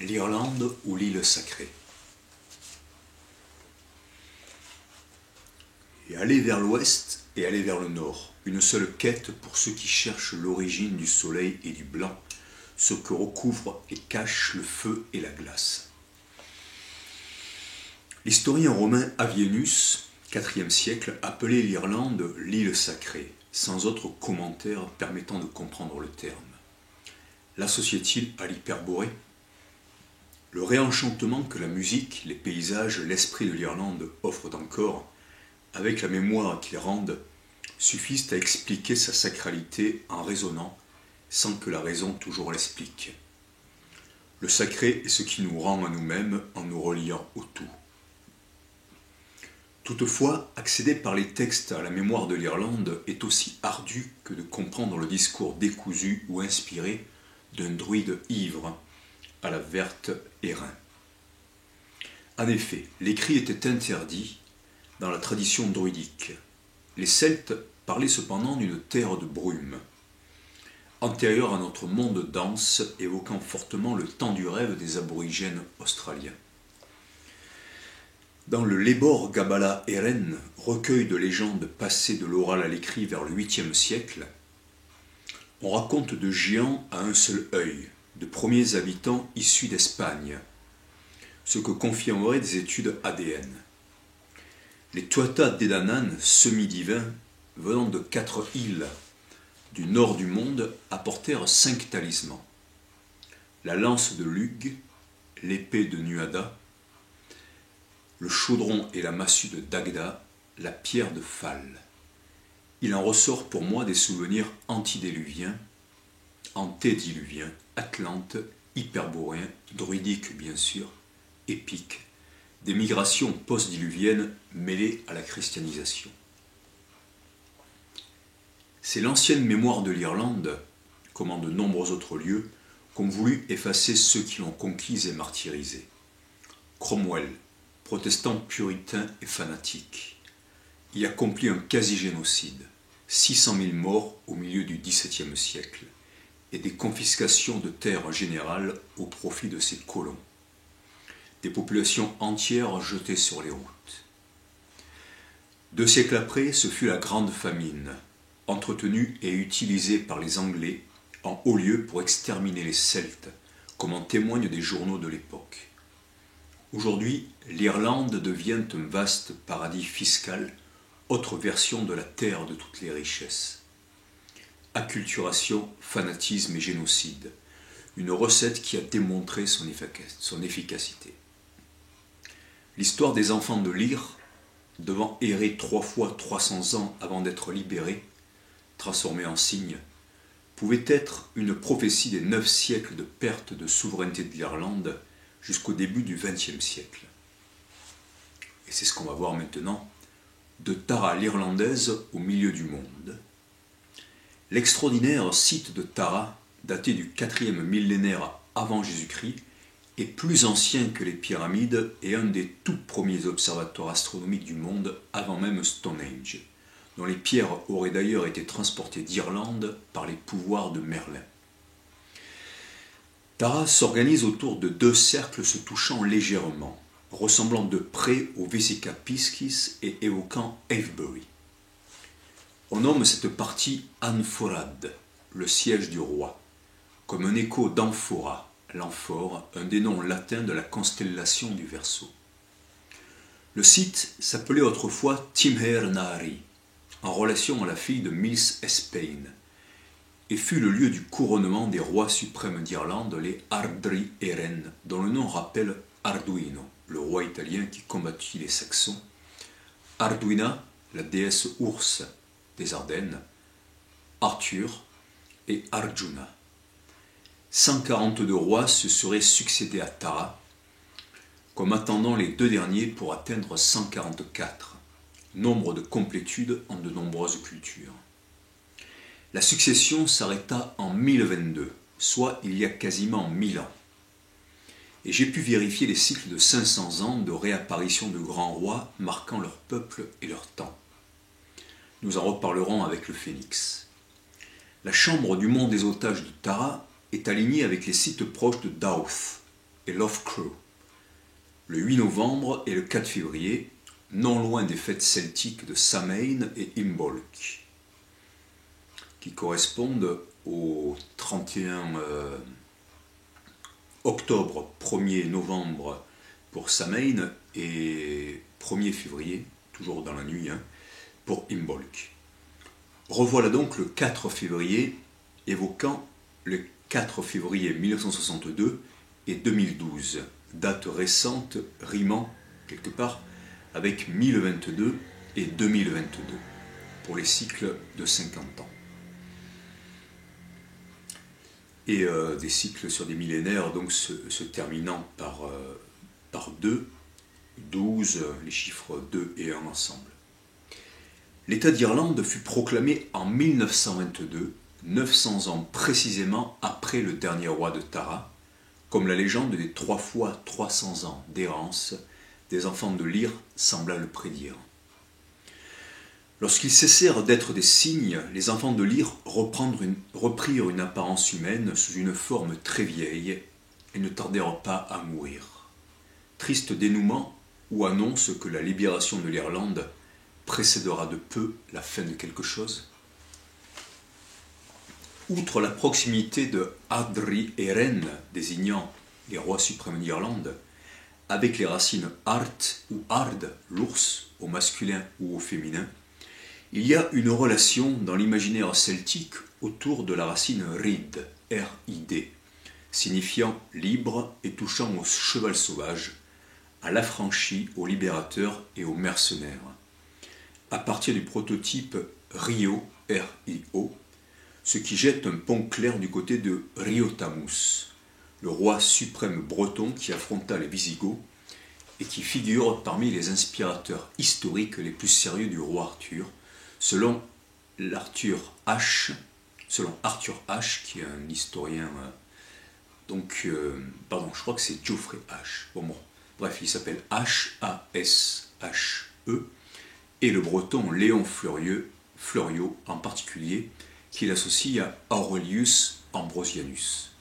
L'Irlande ou l'île sacrée. Et aller vers l'ouest et aller vers le nord, une seule quête pour ceux qui cherchent l'origine du soleil et du blanc, ce que recouvre et cache le feu et la glace. L'historien romain Avienus, IVe siècle, appelait l'Irlande l'île sacrée, sans autre commentaire permettant de comprendre le terme. L'associait-il à l'hyperborée ? Le réenchantement que la musique, les paysages, l'esprit de l'Irlande offrent encore, avec la mémoire qu'ils rendent, suffisent à expliquer sa sacralité en raisonnant, sans que la raison toujours l'explique. Le sacré est ce qui nous rend à nous-mêmes en nous reliant au tout. Toutefois, accéder par les textes à la mémoire de l'Irlande est aussi ardu que de comprendre le discours décousu ou inspiré d'un druide ivre à la verte airain. En effet, l'écrit était interdit dans la tradition druidique. Les Celtes parlaient cependant d'une terre de brume, antérieure à notre monde dense, évoquant fortement le temps du rêve des aborigènes australiens. Dans le Lebor Gabála Érenn, recueil de légendes passées de l'oral à l'écrit vers le 8e siècle, on raconte de géants à un seul œil, de premiers habitants issus d'Espagne, ce que confirmeraient des études ADN. Les Tuatha Dé Danann, semi-divins, venant de 4 îles du nord du monde, apportèrent 5 talismans. La lance de Lugh, l'épée de Nuada, le chaudron et la massue de Dagda, la pierre de Fal. Il en ressort pour moi des souvenirs antédiluviens, atlantes, hyperboréens, druidiques bien sûr, épiques, des migrations post-diluviennes mêlées à la christianisation. C'est l'ancienne mémoire de l'Irlande, comme en de nombreux autres lieux, qu'ont voulu effacer ceux qui l'ont conquise et martyrisée. Cromwell, protestant puritain et fanatique, y accomplit un quasi-génocide, 600 000 morts au milieu du XVIIe siècle, et des confiscations de terres générales au profit de ses colons. Des populations entières jetées sur les routes. 2 siècles après, ce fut la Grande Famine, entretenue et utilisée par les Anglais en haut lieu pour exterminer les Celtes, comme en témoignent des journaux de l'époque. Aujourd'hui, l'Irlande devient un vaste paradis fiscal, autre version de la terre de toutes les richesses. Acculturation, fanatisme et génocide, une recette qui a démontré son efficacité. L'histoire des enfants de Lyre, devant errer 3 fois 300 ans avant d'être libérés, transformés en cygnes, pouvait être une prophétie des 9 siècles de perte de souveraineté de l'Irlande jusqu'au début du XXe siècle. Et c'est ce qu'on va voir maintenant, de Tara l'Irlandaise au milieu du monde. L'extraordinaire site de Tara, daté du 4e millénaire avant Jésus-Christ, est plus ancien que les pyramides et un des tout premiers observatoires astronomiques du monde avant même Stonehenge, dont les pierres auraient d'ailleurs été transportées d'Irlande par les pouvoirs de Merlin. Tara s'organise autour de 2 cercles se touchant légèrement, ressemblant de près au Vesica Piscis et évoquant Avebury. On nomme cette partie Anforad, le siège du roi, comme un écho d'Amphora, l'amphore, un des noms latins de la constellation du Verseau. Le site s'appelait autrefois Timher Nahari, en relation à la fille de Mills Espain, et fut le lieu du couronnement des rois suprêmes d'Irlande, les Ardri Érenn, dont le nom rappelle Arduino, le roi italien qui combattit les Saxons, Arduina, la déesse ours des Ardennes, Arthur et Arjuna. 142 rois se seraient succédés à Tara, comme attendant les 2 derniers pour atteindre 144, nombre de complétude en de nombreuses cultures. La succession s'arrêta en 1022, soit il y a quasiment 1000 ans. Et j'ai pu vérifier les cycles de 500 ans de réapparition de grands rois marquant leur peuple et leur temps. Nous en reparlerons avec le phénix. La chambre du mont des otages de Tara est alignée avec les sites proches de Dowth, et Loughcrew. Le 8 novembre et le 4 février, non loin des fêtes celtiques de Samhain et Imbolc, qui correspondent au 31 octobre, 1er novembre pour Samhain et 1er février, toujours dans la nuit, pour Imbolc. Revoilà donc le 4 février, évoquant le 4 février 1962 et 2012, date récente rimant quelque part avec 1022 et 2022 pour les cycles de 50 ans. Et des cycles sur des millénaires donc se terminant par 2, 12, les chiffres 2 et 1 ensemble. L'État d'Irlande fut proclamé en 1922, 900 ans précisément après le dernier roi de Tara, comme la légende des 3 fois 300 ans d'errance des enfants de Lyre sembla le prédire. Lorsqu'ils cessèrent d'être des cygnes, les enfants de Lyre reprirent une apparence humaine sous une forme très vieille et ne tardèrent pas à mourir. Triste dénouement où annonce que la libération de l'Irlande précédera de peu la fin de quelque chose. Outre la proximité de Ardri et Ren, désignant les rois suprêmes d'Irlande, avec les racines Art ou Ard, l'ours, au masculin ou au féminin, il y a une relation dans l'imaginaire celtique autour de la racine Rid, R-I-D, signifiant libre et touchant au cheval sauvage, à l'affranchi, au libérateur et au mercenaire. À partir du prototype Rio, R-I-O, ce qui jette un pont clair du côté de Riotamus, le roi suprême breton qui affronta les Visigoths et qui figure parmi les inspirateurs historiques les plus sérieux du roi Arthur, selon Arthur H, qui est un historien, je crois que c'est Geoffrey H. Bref, il s'appelle H-A-S-H-E, et le breton Léon Fleuriot en particulier, qu'il associe à Aurelius Ambrosianus.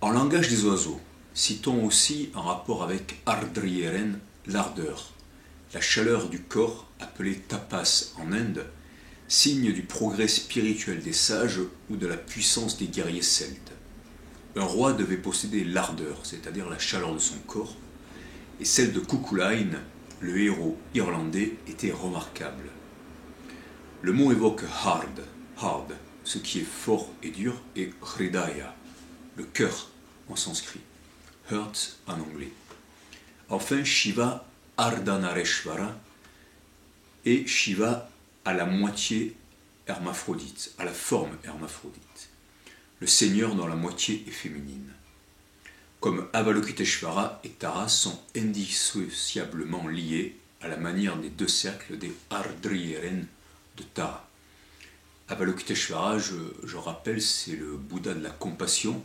En langage des oiseaux, citons aussi en rapport avec Ardrieren l'ardeur, la chaleur du corps appelée tapas en Inde, signe du progrès spirituel des sages ou de la puissance des guerriers celtes. Un roi devait posséder l'ardeur, c'est-à-dire la chaleur de son corps, et celle de Cuchulainn, le héros irlandais, était remarquable. Le mot évoque hard, ce qui est fort et dur, et hridaya, le cœur en sanskrit, heart en anglais. Enfin, Shiva Ardhanareshvara et Shiva à la moitié hermaphrodite, à la forme hermaphrodite. Le Seigneur dont la moitié est féminine. Comme Avalokiteshvara et Tara sont indissociablement liés à la manière des 2 cercles des Ardrieren de Tara. Avalokiteshvara, je rappelle, c'est le Bouddha de la compassion,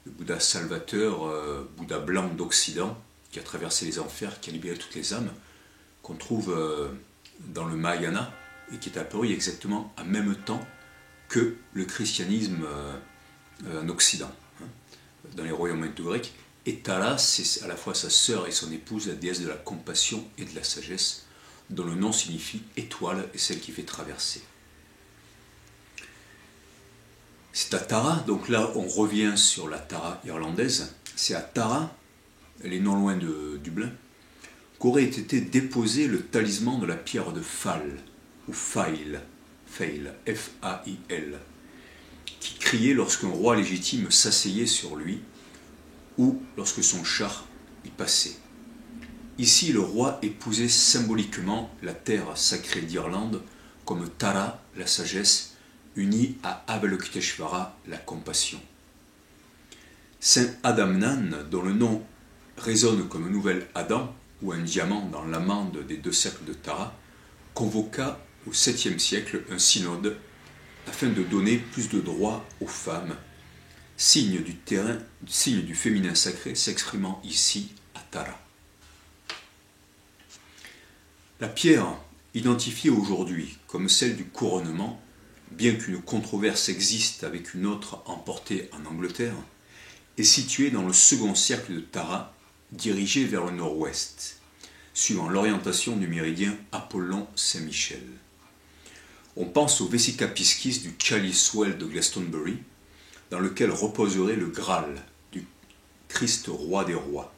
le Bouddha salvateur, Bouddha blanc d'Occident, qui a traversé les enfers, qui a libéré toutes les âmes, qu'on trouve dans le Mahayana, et qui est apparu exactement en même temps que le christianisme en Occident, dans les royaumes indo-grecs. Et Tara, c'est à la fois sa sœur et son épouse, la déesse de la compassion et de la sagesse, dont le nom signifie étoile et celle qui fait traverser. C'est à Tara, donc là on revient sur la Tara irlandaise, c'est à Tara, elle est non loin de Dublin, qu'aurait été déposé le talisman de la pierre de Fal, ou Fail, F-A-I-L, qui criait lorsqu'un roi légitime s'asseyait sur lui, ou lorsque son char y passait. Ici, le roi épousait symboliquement la terre sacrée d'Irlande, comme Tara, la sagesse, unie à Avalokiteshvara, la compassion. Saint Adamnan, dont le nom résonne comme un nouvel Adam, ou un diamant dans l'amande des 2 cercles de Tara, convoqua au 7e siècle un synode afin de donner plus de droits aux femmes, signe du féminin sacré s'exprimant ici à Tara. La pierre, identifiée aujourd'hui comme celle du couronnement, bien qu'une controverse existe avec une autre emportée en Angleterre, est située dans le second cercle de Tara, dirigé vers le nord-ouest, suivant l'orientation du méridien Apollon-Saint-Michel. On pense au Vesica Piscis du Chalice Well de Glastonbury, dans lequel reposerait le Graal du Christ roi des rois.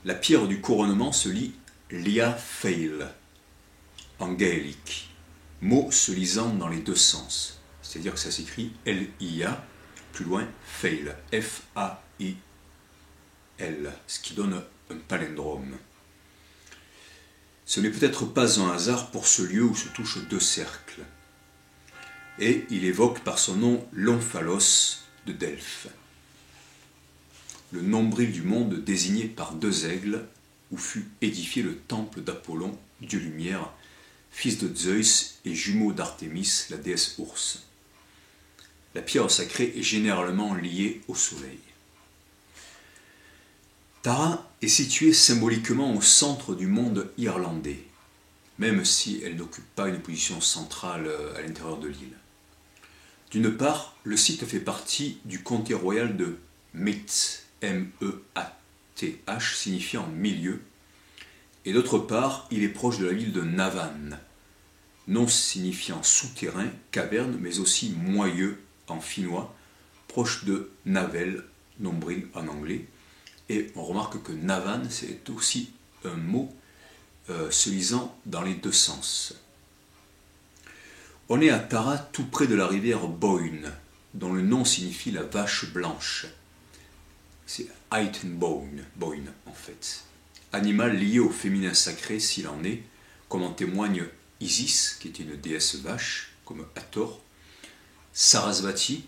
La pierre du couronnement se lit Lia Fail en gaélique, mot se lisant dans les deux sens, c'est-à-dire que ça s'écrit L-I-A, plus loin Fail, F-A-I-L, ce qui donne un palindrome. Ce n'est peut-être pas un hasard pour ce lieu où se touchent deux cercles. Et il évoque par son nom l'omphalos de Delphes, le nombril du monde désigné par deux aigles où fut édifié le temple d'Apollon, dieu lumière, fils de Zeus et jumeau d'Artémis, la déesse ours. La pierre sacrée est généralement liée au soleil. Tara est située symboliquement au centre du monde irlandais, même si elle n'occupe pas une position centrale à l'intérieur de l'île. D'une part, le site fait partie du comté royal de Meath, M-E-A-T-H, signifiant milieu, et d'autre part, il est proche de la ville de Navan, nom signifiant souterrain, caverne, mais aussi moyeu en finnois, proche de navel, nombril en anglais, et on remarque que Navan, c'est aussi un mot se lisant dans les deux sens. On est à Tara, tout près de la rivière Boyne, dont le nom signifie la vache blanche. C'est Boyne en fait. Animal lié au féminin sacré s'il en est, comme en témoigne Isis, qui était une déesse vache, comme Hathor, Sarasvati,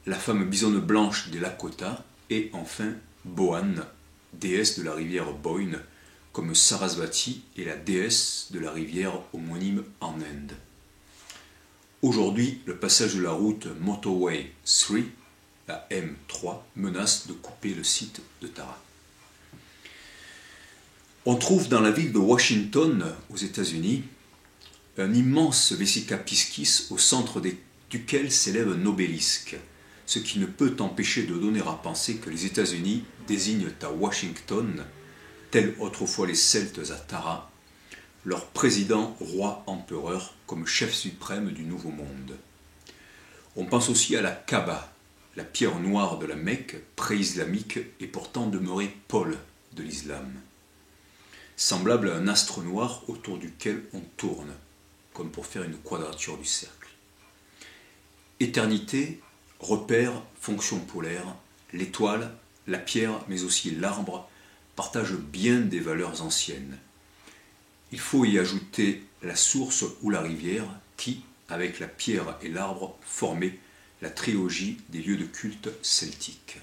la femme bisonne blanche des Lakota, et enfin Bohan, déesse de la rivière Boyne, comme Sarasvati est la déesse de la rivière homonyme en Inde. Aujourd'hui, le passage de la route Motorway 3, la M3, menace de couper le site de Tara. On trouve dans la ville de Washington, aux États-Unis, un immense Vesica Piscis au centre duquel s'élève un obélisque, ce qui ne peut empêcher de donner à penser que les États-Unis désignent à Washington, tels autrefois les Celtes à Tara, leur président, roi, empereur, comme chef suprême du Nouveau Monde. On pense aussi à la Kaaba, la pierre noire de la Mecque, pré-islamique et pourtant demeurée pôle de l'islam, semblable à un astre noir autour duquel on tourne, comme pour faire une quadrature du cercle. Éternité, repère, fonction polaire, l'étoile, la pierre, mais aussi l'arbre, partagent bien des valeurs anciennes. Il faut y ajouter la source ou la rivière qui, avec la pierre et l'arbre, formait la trilogie des lieux de culte celtiques.